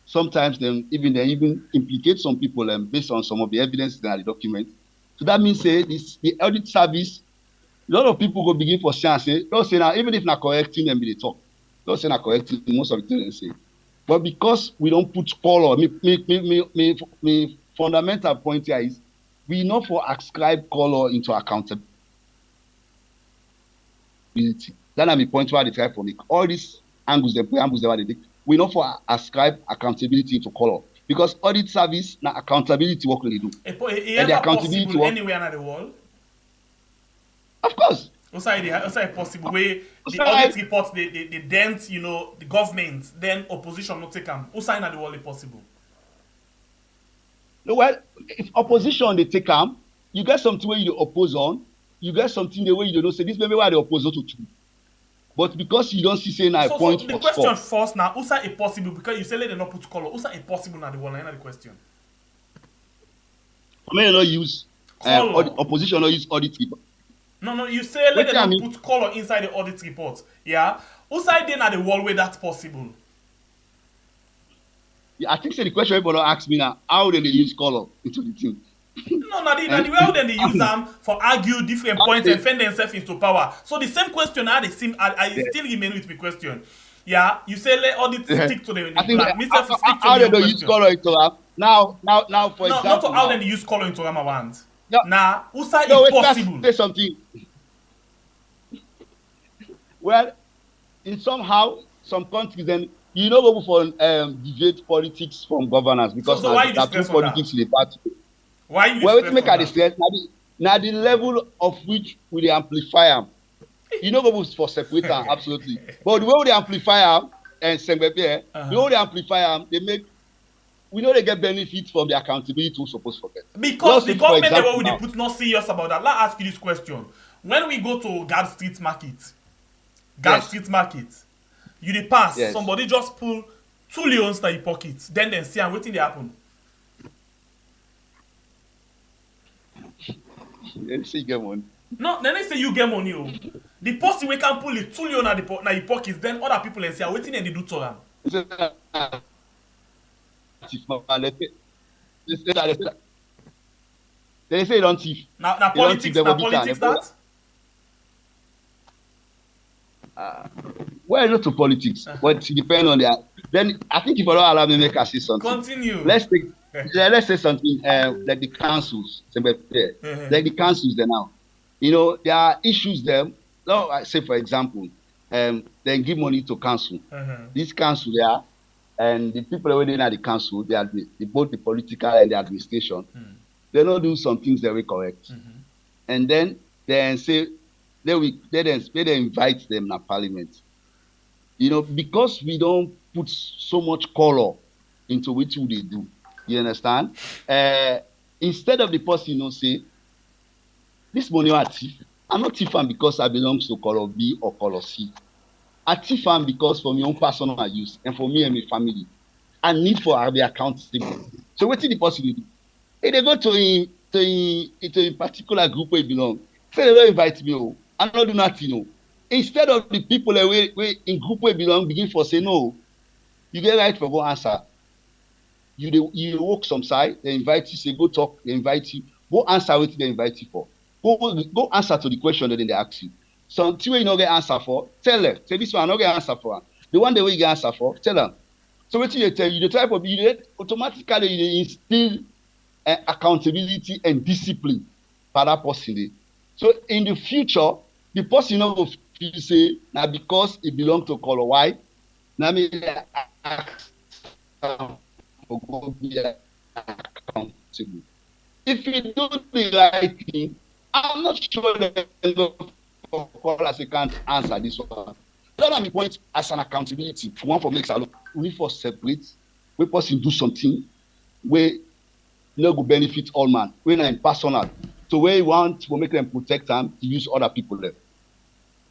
Sometimes they even implicate some people based on some of the evidence in the document. So that means say the audit service, a lot of people go begin for say and say, don't say now, even if not correcting them, they talk. Don't say not correcting most of the things they say. But because we don't put color, me fundamental point here is we not for ascribe color into accountability. That is my point where they try for me. All these angles, they take. We not for ascribe accountability into color. Because audit service na accountability work they do. And the accountability work anywhere in the world. Of course. Also possible way the audit report they dent, the government, then opposition not take them. Also in the world is possible. No, well, if opposition they take them, you get something where you oppose on, you get something the way you don't say this maybe why they oppose to. But because you don't see saying a point. So the question first now, also is possible because you say let them not put color. Also is possible now the world. Now the question. I mean, not use opposition not use audit report. No, you say let them put color inside the audit report. Yeah? Outside then at the wall where that's possible. Yeah, I think so the question everybody ask me now, how do they use color into the thing? No, the way how then they use them for argue different points and defend themselves into power. So the same question I still remain with the question. Yeah, you say let audit stick to the plan. Myself stick to how the they use color into them. Now for example. Not to how then they use color into them want. Now, outside possible. Say something. Well, in somehow, some countries then you know go for deviate politics from governance because so why you two politics in the party. Why you well, wait make I stress now the level of which we amplify them. You know go for separator absolutely. But the way they amplify them and the way they amplify them, they make we know they get benefits from the accountability we're supposed to get. Because the government level will put not serious about that. Let's ask you this question. When we go to Guard Street Market, you dey pass, somebody just pull 2 leons in your pocket, then see and wetin dey happen. They say you get money. No, then they say you get money. Oh. The person we can pull the 2 leons in your pocket, then other people see and wetin dem dey do to am. They say you don't thief. Now politics that? Well, not to politics, but it depends on their. Then I think if I don't allow me make I say something. Continue. Let's say something like the councils. Like the councils there now. You know, there are issues there. No, I say for example, they give money to council. This council there, and the people who are in the council, they both the political and the administration. They don't do some things that we correct. And then say they invite them to parliament. You know, because we don't put so much color into which they do. You understand? Instead of the person say, this money I thief. I'm not thief because I belong to color B or color C. I thief because for my own personal use and for me and my family. I need for be accountable. So what did the person do? If they go to a particular group where they belong, say they don't invite me, I don't do nothing. Instead of the people where in group where belong begin for say no, you get right for go answer. You walk some side, they invite you, say go talk, they invite you, go answer what they invite you for. Go answer to the question that they ask you. Something you not get answer for, tell them. Say this one I not get answer for. The one that you get answer for, tell them. So what you tell you, the type of you automatically you instill accountability and discipline for that person. So in the future, the person will feel say now because it belongs to color white, now me ask for go be accountable. If you do the right thing, I'm not sure that callers can't answer this one. my point as an accountability. For one for makes alone, we need for separate. We person do something where no go benefit all man. When I'm personal, so where you want to make them protect them to use other people there.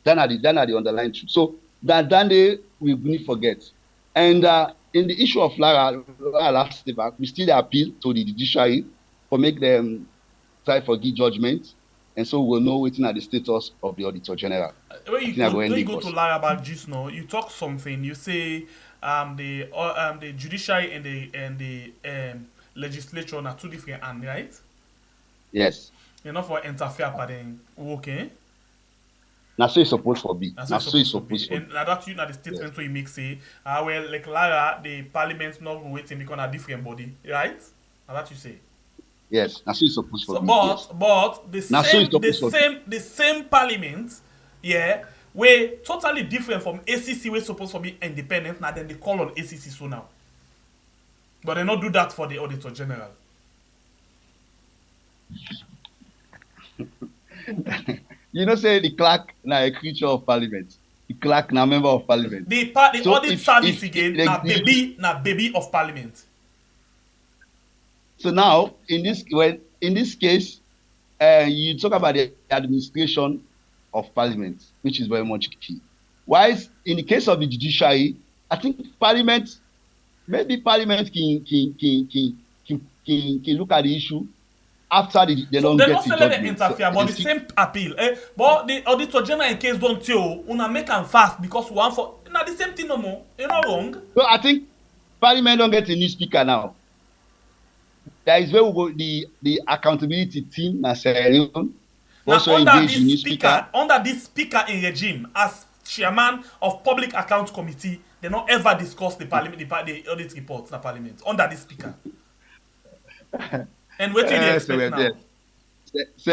Then are the underlying truth. So that day we need forget. And in the issue of Lara last back, we still appeal to the judiciary for make them try for give judgment, and so we'll know waiting at the status of the Auditor General. When you go to Lara back just now, you talk something. You say the judiciary and the legislature are two different hands, right? Yes. You're not for interfere, but then okay. That's so it's supposed to be. That's so it's supposed to be. And that's you know the statement where you make say, well, like Lara, the parliament not waiting because a different body, right? And that you say. Yes, that's so it's supposed to be. But the same parliament, yeah, we're totally different from ACC. We're supposed to be independent. Now then they call on ACC so now, but they not do that for the Auditor General. You know, say the clerk na a creature of parliament. The clerk na member of parliament. The audit service again na baby of parliament. So now in this case, you talk about the administration of parliament, which is very much key. Whilst in the case of the judiciary, I think parliament can look at the issue after they don't get the judgment. Let them interfere, but the same appeal. But the Auditor General in case don't tell, una make them fast because one for now the same thing no more. You're not wrong. So I think parliament don't get a new speaker now. That is where we go. The accountability team na Sierra Leone also engage in new speaker. Under this speaker in regime as chairman of public account committee, they not ever discuss the parliament, the audit reports in the parliament under this speaker. And what do you expect now? So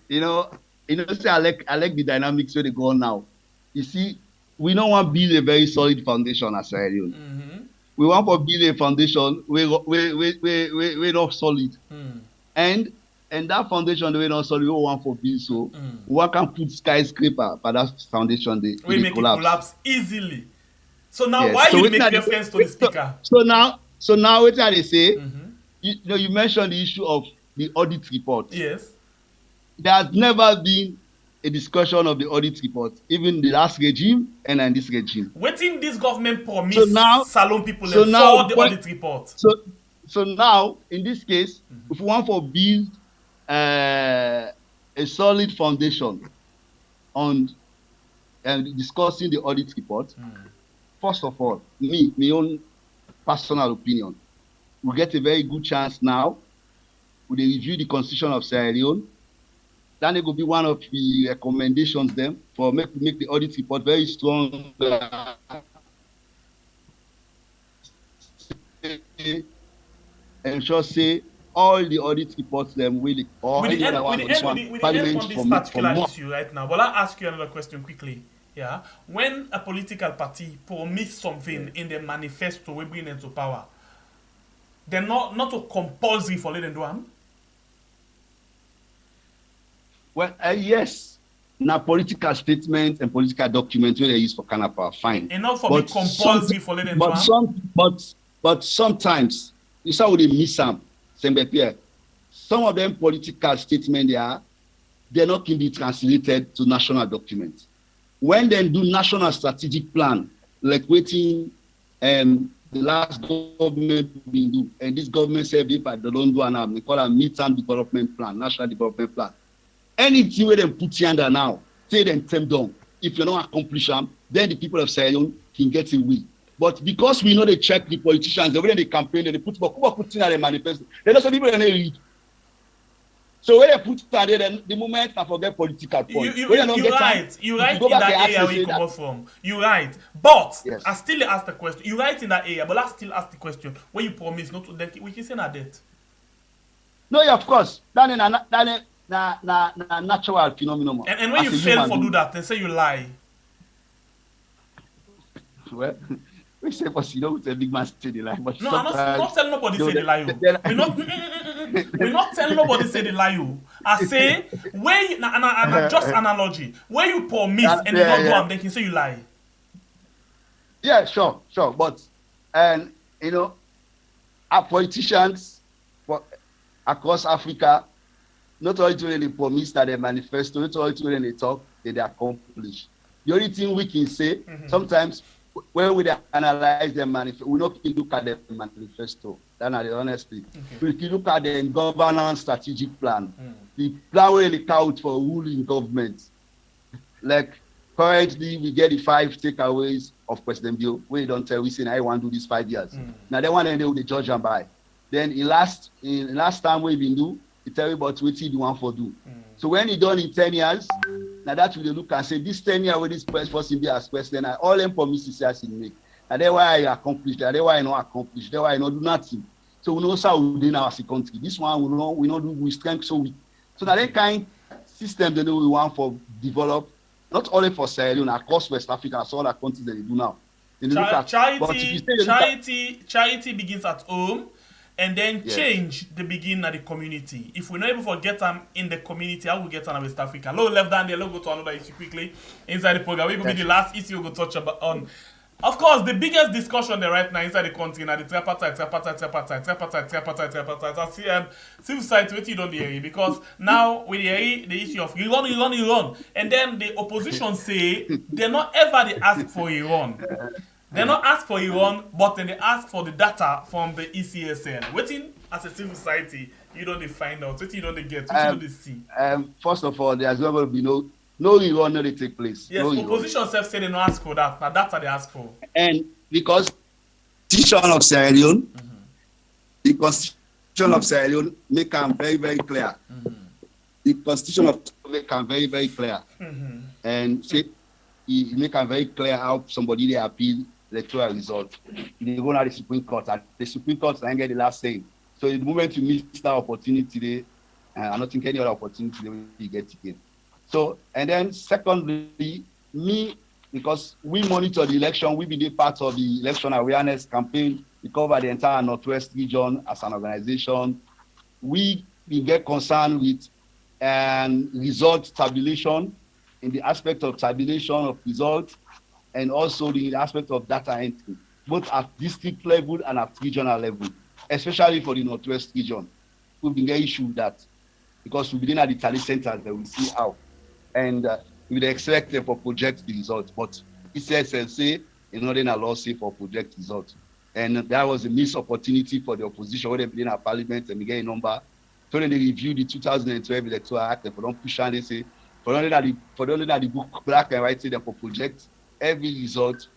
you know, say I like the dynamics where they go on now. You see, we don't want to build a very solid foundation as Sierra Leone. We want to build a foundation we're not solid. And that foundation we're not solid, we want to build so we can put skyscraper but that foundation we make it collapse easily. So now why you make reference to the speaker? So now what are they say? You mentioned the issue of the audit report. Yes. There has never been a discussion of the audit report, even the last regime and in this regime. Waiting this government promise Salon people for the audit report. So now, in this case, if we want to build a solid foundation on discussing the audit report, first of all, my own personal opinion, we get a very good chance now. We review the Constitution of Sierra Leone. Then it will be one of the recommendations them for make the audit report very strong. Ensure say all the audit reports them will on this particular issue right now. But I'll ask you another question quickly. Yeah, when a political party promise something in the manifesto we bring into power, they're not to compulsory for letting do them. Well, yes. Now, political statements and political documents where they use for kind of power, fine. Enough for me compulsory for letting do but sometimes you saw they miss some. Some of them political statements they're not can be translated to national documents. When they do national strategic plan, like waiting the last government been do, and this government said if I don't do an they call a midterm development plan, national development plan. Anything where they put you under now, say them turn down. If you don't accomplish them, then the people of Sierra Leone can get away. But because we know they check the politicians, when they campaign, they put in the manifesto. They also people they read. So when they put there, then the moment I forget political point. You're right in that area where you come from. You're right. But yes. I still ask the question. You're right in that area, but I still ask the question. When you promise not to, we can say that debt. No, yeah, of course. That is natural phenomenon. And when you fail to do that, they say you lie. Well, we say, but you know, it's a big man say the lie. But No, I'm not telling nobody you know, say the lie. We're not telling nobody say the lie. I say where you and just analogy. Where you promise and you don't do them, they can say you lie. Yeah, sure. But and you know, our politicians across Africa, not only when they promise that they manifesto, not only when they talk, they accomplish. The only thing we can say, sometimes when we analyze their manifesto, we not look at the manifesto. That's the honesty. We can look at the governance strategic plan. The plan where they count for ruling government. Like currently, we get the 5 takeaways of President Bill. We don't tell we say I want to do this 5 years. Now they want to know the judge and by. Then in last time we been do, he tell you about what he want for do. So when he done in 10 years, now that we look and say this 10 years with this person be as president, all them promises he make. And that's why I accomplished, that's why I not accomplish, that's why I not do nothing. So we know how we do in our country. This one we not do with strength so weak. So that that kind system they know we want for develop, not only for Sierra Leone, across West Africa, as all the countries that they do now. Charity begins at home. And then change the beginning of the community. If we're not able to get them in the community, how we get them in West Africa? Low left down there, let's go to another issue quickly. Inside the program, we will be the last issue we'll go touch on. Of course, the biggest discussion there right now inside the country now the tripartite. I see civil society what you don't hear because now we hear the issue of Iran. And then the opposition say they're not ever they ask for Iran. They not ask for Iran, but then they ask for the data from the ECSN. Waiting as a civil society, you don't find out. What you don't get, what you don't see. First of all, there's never be no Iran no they take place. Yes, no opposition self say they don't ask for that. Now data they ask for. And because the Constitution of Sierra Leone, the Constitution of Sierra Leone make them very, very clear. The Constitution of make them very, very clear. And say it make them very clear how somebody they appeal electoral result. They go to the Supreme Court, and the Supreme Court and get the last say. So the moment you miss that opportunity, I don't think any other opportunity you get again. So, and then secondly, because we monitor the election, we be part of the election awareness campaign. We cover the entire Northwest region as an organization. We get concerned with result tabulation in the aspect of tabulation of results, and also the aspect of data entry, both at district level and at regional level, especially for the Northwest region. We've been getting issues with that because we've been at the tally centers that we see how. And we expect them for project the results, but ECSLC is not in a law say for project results. And that was a missed opportunity for the opposition when they been in our parliament and we get a number. So then they review the 2012 Electoral Act and for don't push and they say, for only that the book black and white say them for project every result,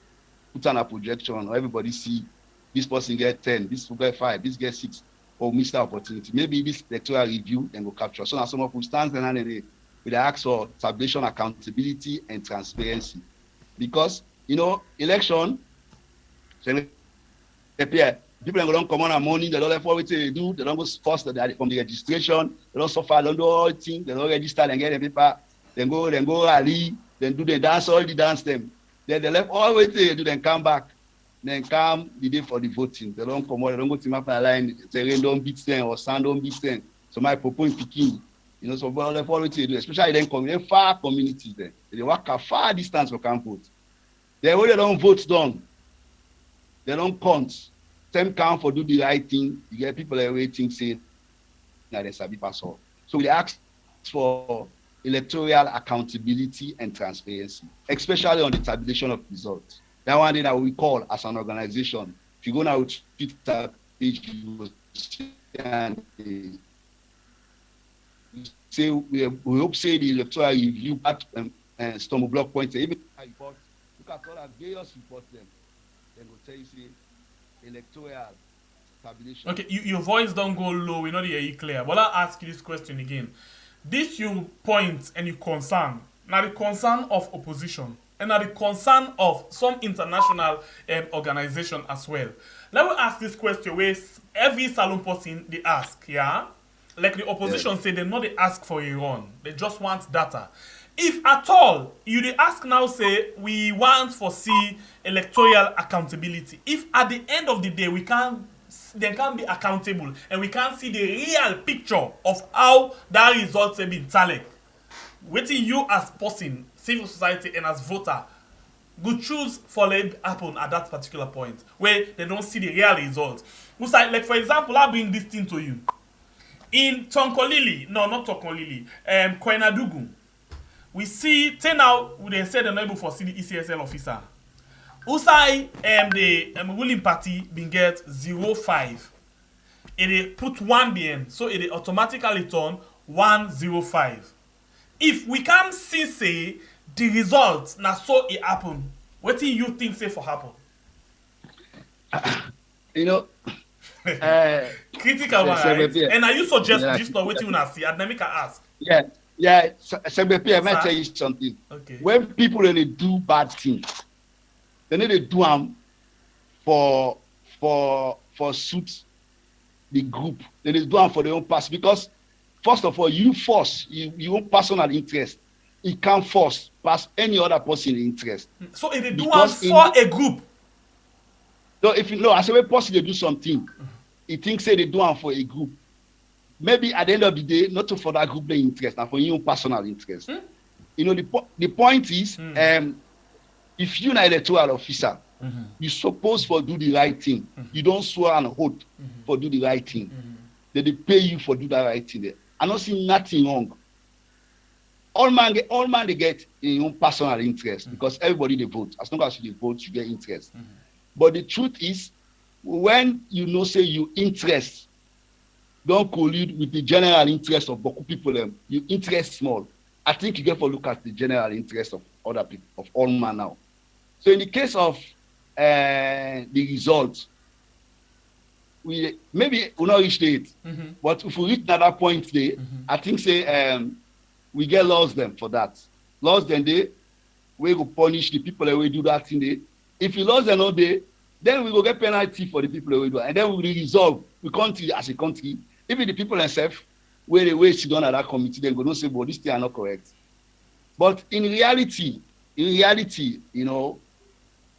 put on a projection, or everybody see this person get 10, this will get 5, this get 6, or miss the opportunity. Maybe this electoral review and go capture. So now some of who stands and they ask for tabulation, accountability, and transparency. Because, election, people don't come on and money, they don't have what they do, they don't go first from the registration, they don't suffer, they don't do all things, they don't register and get the paper, then go rally, then do the dance, all the dance them. Then they left all what they do, then come back. Then come the day for the voting. They don't come out, they don't go to my line, say rain don't beat them or sun don't beat them. So my propose in Peking. So what they do, especially then far communities there. They walk a far distance for can vote. Then when they don't vote done, they don't count. Same count for do the right thing. You get people that waiting say now they sabi pass all. So we ask for electoral accountability and transparency, especially on the tabulation of results. That one thing that we call as an organization. If you go now to Twitter page, you will see and say we hope say the electoral review at Stumble Block Point. Even report, look at all the various reports them. Then will tell you say electoral tabulation. Okay, your voice don't go low. We not hear you clear. But I'll ask you this question again. This you point and you concern. Now the concern of opposition and now the concern of some international organization as well. Let me ask this question where every salon person they ask, yeah? Like the opposition say they not they ask for Iran. They just want data. If at all you dey ask now say we want for see electoral accountability, if at the end of the day they can't be accountable and we can't see the real picture of how that result have been tallied, wetin you as person, civil society and as voter go choose for let happen at that particular point where they don't see the real result. Like for example, I bring this thing to you. In Tonkolili, no, not Tonkolili, Koinadugu, we see, till now, they said they're not able to see the ECSL officer. Usai, the ruling party been get 0.5. It put 1 behind, so it automatically turn 105. If we can see, say, the result, now so it happen, what do you think say for happen? You know, critical one, right? And are you suggest just not what you wanna see? And then we can ask. Yeah, Segbepi, I might tell you something. Okay. When people really do bad things, they need to do them for suit the group. They need to do them for their own past. Because first of all, you force your own personal interest. It can't force past any other person's interest. So if they do them for a group. No, if you know, as a person they do something, he thinks say they do them for a group. Maybe at the end of the day, not for that group their interest, and for your own personal interest. You know, the point is, if you're an electoral officer, you're supposed to do the right thing. You don't swear an oath for do the right thing. They pay you for do the right thing there. I don't see nothing wrong. All man they get in your own personal interest because everybody they vote. As long as you vote, you get interest. But the truth is, when you know say you interest don't collude with the general interest of Boku people, you interest small. I think you get to look at the general interest of other people, of all man now. So in the case of the result, we maybe will not reach it, but if we reach another point there, I think say we get lost them for that. Lost them there, we go punish the people that will do that thing there. If we lost them all day, then we go get penalty for the people that will do it. And then we will resolve the country as a country. Even the people themselves, where they wait sit down at that committee, they go no say, but this thing are not correct. But in reality, you know,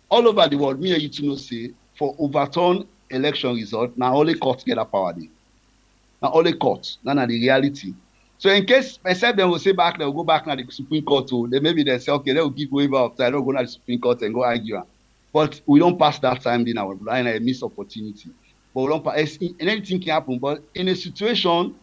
all over the world, me and you to know say, for overturn election result, now only court get that power there. Now only court, now the reality. So in case, except they will say back, they will go back to the Supreme Court, too. Then maybe they say, okay, they will give waiver of time, they'll go to the Supreme Court and go argue. But we don't pass that time in our blind and miss opportunity. But we don't pass, and anything can happen. But in a situation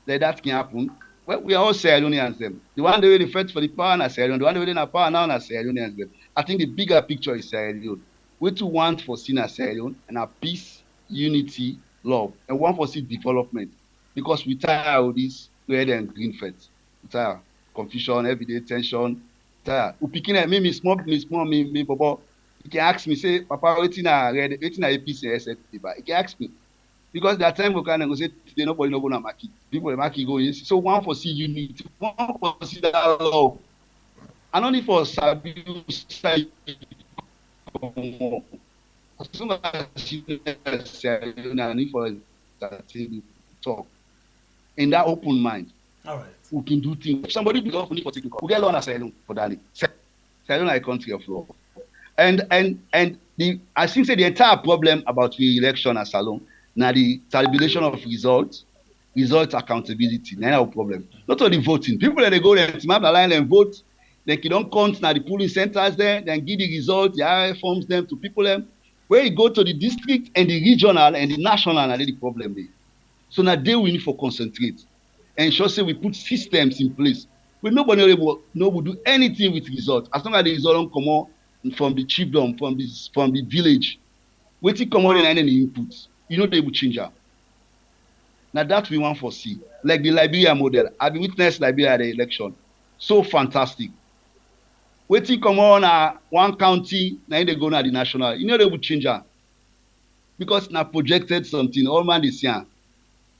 that can happen, well, we are all Sierra Leoneans them. The one that really fight for the power na Sierra Leone, the one that really na power now na Sierra Leoneans them. I think the bigger picture is Sierra Leone. We too want for see na Sierra Leone and a peace, unity, love, and want for see development. Because we tired of this red and green fight. We tired confusion, everyday tension. Tired. We picking at me small, Bobo. You can ask me, say, Papa, waiting a red, waiting a peace and SFP. You can ask me. Because that time we can negotiate, nobody no gonna market. People the market go in. So one for see unity, one for see that love. And only for Sabi side. As soon as she need for talk. In that open mind. All right. We can do things. If somebody be lawful for taking we get law na Sierra for that. Sierra Leone is a country of law. And the I think say the entire problem about re-election as Salon now the tabulation of results accountability. Now our problem. Not only voting. People that they go there to map the line and vote, they can don't count now the polling centers there, then give the results, the RF forms them to people them. Where you go to the district and the regional and the national and the problem there. So now they we need to concentrate. And sure say we put systems in place. But nobody will do anything with results. As long as the result don't come out from the chiefdom, from the village, waiting come out in any inputs, you know they will change that. Now that we want to see. Like the Liberia model. I've witnessed Liberia at the election. So fantastic. Waiting come on one county, now they go to the national. You know they will change that. Because now projected something, all man is here.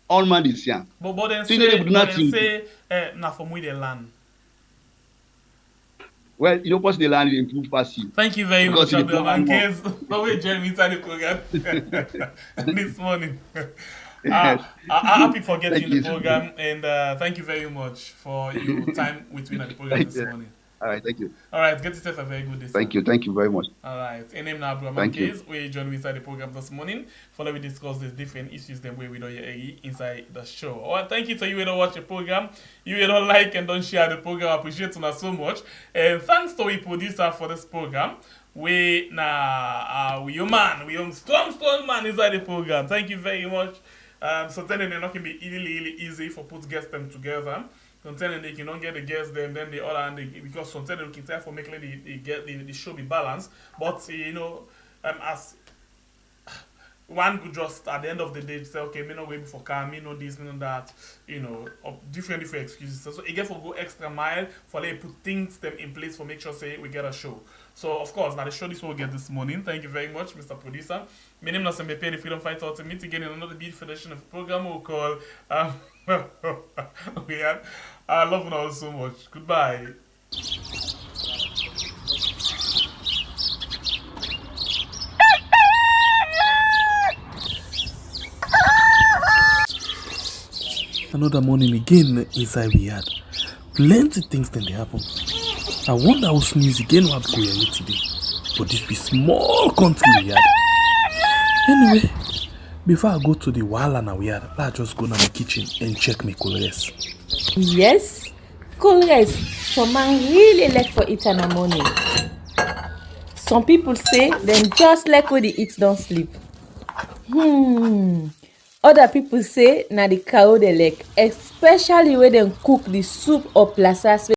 All man is here. But then so say, now from where they land. Well, you know, pass the land, improve pass you. Thank you very Because much, you dey pour Abdulrahman. more. Case, always join me inside the program this morning. I'm happy for getting Thank the you. program, and thank you very much for your time with me at the program Thank this you. morning. All right, thank you. All right, get yourself a very good day. Thank you. Thank you very much. All right, and name now Abdulrahman Thank you. Case. We join me inside the program this morning. For we discuss these different issues that we don't hear inside the show. All right, thank you to you who don't watch the program, you who don't like and don't share the program. I appreciate you so much. And thanks to our producer for this program. We your man, we strong man inside the program. Thank you very much. So then they're not gonna be really easy for put guests them together. Sometimes they cannot get the guests them, then the other and because sometimes they can try for making the show be balanced. But you know, as one could just at the end of the day say, okay, me not wait for car, me know this, me know that, you know, of different excuses. So it get for go extra mile for they put things them in place for make sure say we get a show. So of course now the show this will get this morning. Thank you very much, Mr. Producer. My name is Mp, the Freedom Fighter. To meet again in another beautiful edition of the program we'll call I love you all so much. Goodbye. Another morning again inside we had. Plenty things then they happen. I wonder how news again what go here today. But this be small country we had. Anyway, before I go to the wala now we had, let's just go to my kitchen and check my colors. Yes, colors. Some man really like for it in the morning. Some people say them just like when they eat don't sleep. Other people say na the cow they like, especially when they cook the soup or plasas